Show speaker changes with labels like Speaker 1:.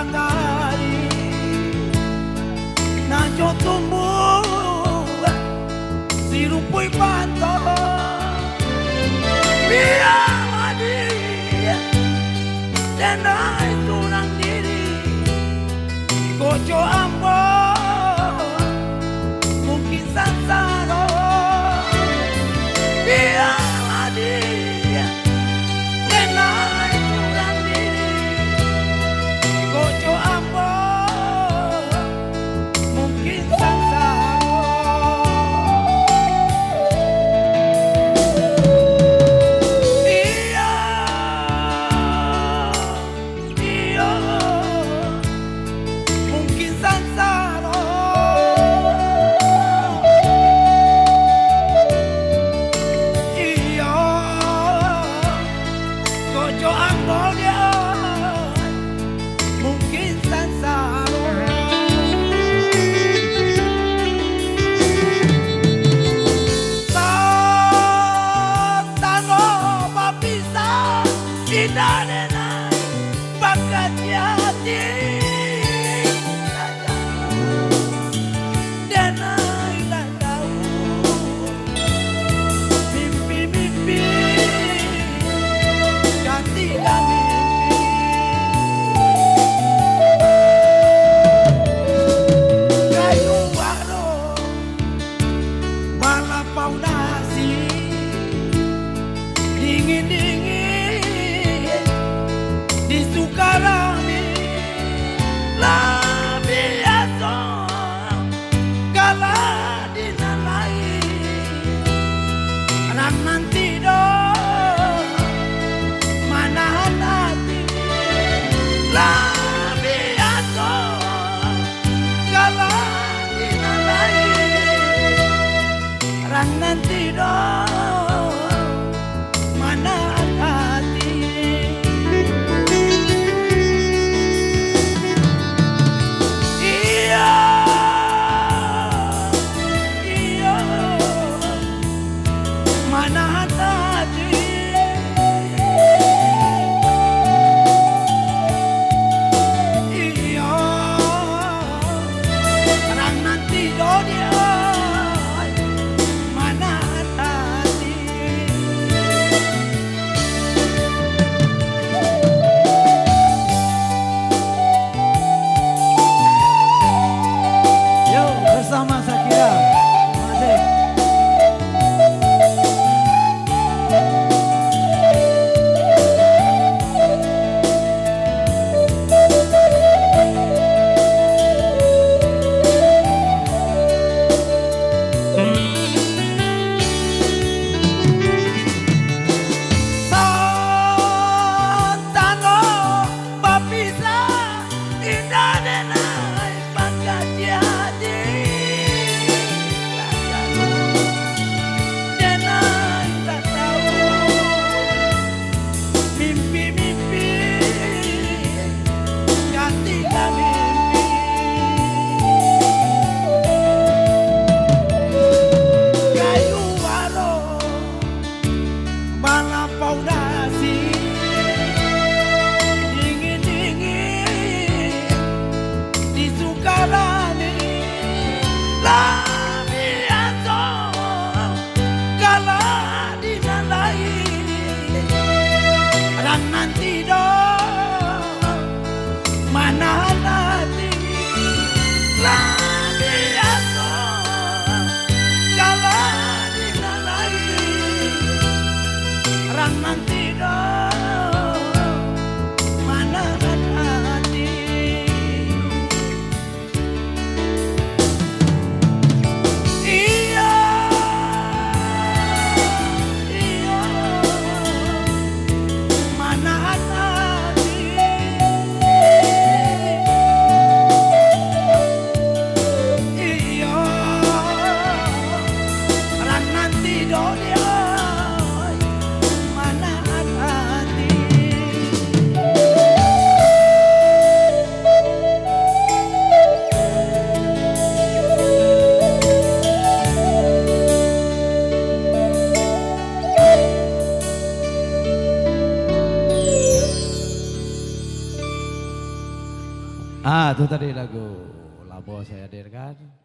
Speaker 1: bakari na jotumbu sirupui panto biar madi denai tunang diri gojo ambo mungkin sansaro biar madi denai tunang diri gojo ambo mungkin sansaro iya iya mungkin sansaro iya gojo ambo dia mungkin sansaro Tano papisa dinarena bakat yati denai landau mimpi-mimpi ganti mimpi kayu waro balapau nasi dingin-dingin di Sukarami lah biasa kala dinalai orang nanti do mana hati lah biasa kala dinalai orang nanti do mana hati iya iya mana hati
Speaker 2: itu tadi lagu Labo saya hadirkan.